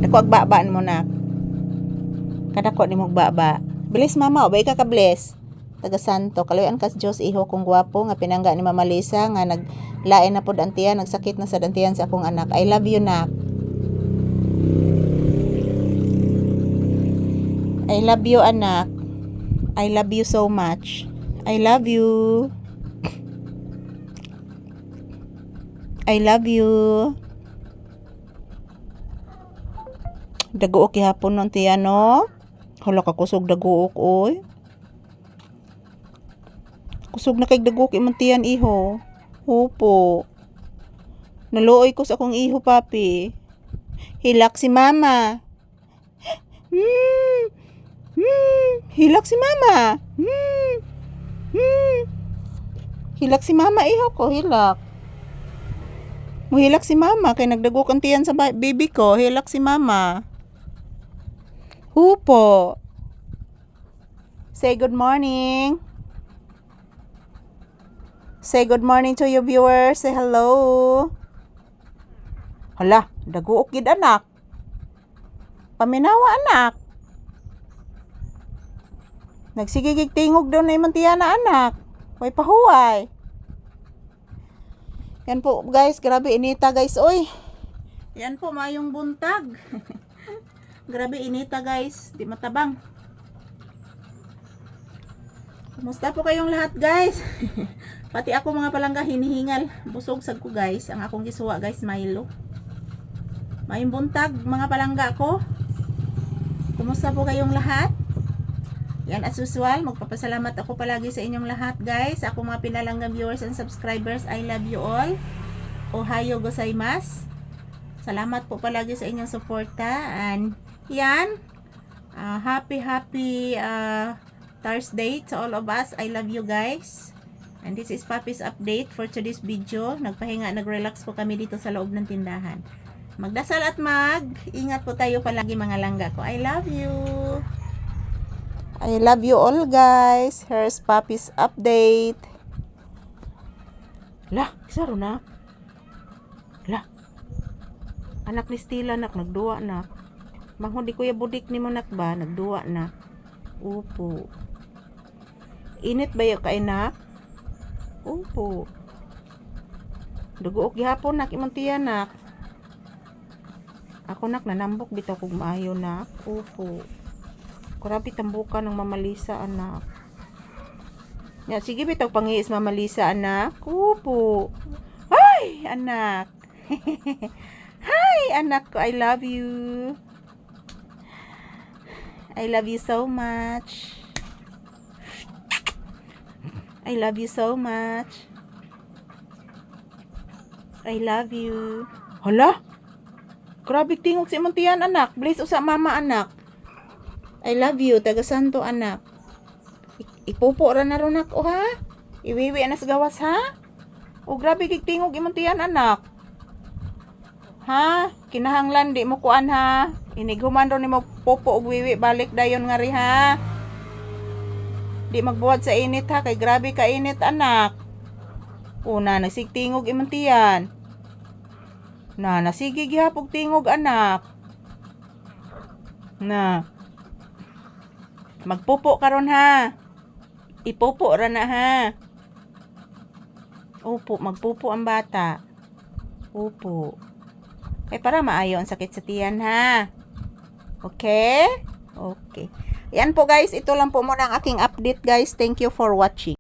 Nakuag babaan mo na. Kadako ni mo baba. Bilis mama, obay ka ka-bless. Taga Santo, kaluyan kas Diyos iho kong gwapo nga pinangga ni Mama Lisa nga naglain na pod antiyan, nagsakit na sa dantiyan sa akong anak. I love you nak. I love you anak. I love you so much. I love you. I love you. Daguok gihapon non tiya no. Hala ka kusog daguok oy. Kusog na kay daguok imong tiyan iho. Opo. Naluoy ko sa akong iho papi. Hilak si mama. Hilak si mama. Hilak si mama iho ko, hilak. Muhilak si mama kay nagdagok ang tiyan sa baby ko. Hilak si mama. Hupo. Say good morning. Say good morning to your viewers. Say hello. Hala, daguok gid anak. Paminawa anak. Nagsigigig tingog daw na imong tiyan na anak. Way pahuway. Yan po guys, grabe inita guys, oy. Yan po mayong buntag. Grabe inita guys, di matabang. Kumusta po kayong lahat guys? Pati ako mga palangga hinihingal. Busog sad ko guys, ang akong gisuwa guys, Milo. Mayong buntag mga palangga ko. Kumusta po kayong lahat? Yan as usual, magpapasalamat ako palagi sa inyong lahat guys. Ako mga pinalanggang viewers and subscribers, I love you all. Ohayo gozaimasu. Salamat po palagi sa inyong suporta. And yan, happy Thursday to all of us. I love you guys. And this is Papi's update for today's video. Nagpahinga, nag-relax po kami dito sa loob ng tindahan. Magdasal at mag-ingat po tayo palagi mga langga ko. I love you. I love you all guys. Here's Papi's update. Lah, saro na. Lah. Anak ni Stila nak nagduwa nak. Manghod di kuya budik ni mo nak ba nagduwa na. Upo. Init ba yo kay nak? Upo. Duguok gihapon nak imong tiyan nak. Ako nak nanambok bitaw kog maayo nak. Upo. Grabe tambukan ng Mama Lisa anak. Ya sige bitaw pangiis Mama Lisa anak. Upo. Ay anak. Hi anak ko, I love you. I love you so much. I love you so much. I love you. Hala? Grabe tingog si imong tiyan anak. Bless usa mama anak. I love you, taga Santo anak. Ipupo ra na ron ako ha. Iwiwi na sa gawas ha. O grabe kig tingog imong tiyan anak. Ha? Kinahanglan di mo kuan ha. Inighuman ron nimo popo og wiwi balik dayon nga ri ha. Di magbuhat sa init ha kay grabe ka init anak. Una nagsigtingog imong tiyan. Na nasigi gihapog tingog anak. Na. Magpupo karon ha. Ipupo ra na ha. Upo, magpupo ang bata. Upo. Kay para maayo ang sakit sa tiyan ha. Okay? Okay. Yan po guys, ito lang po muna ang aking update guys. Thank you for watching.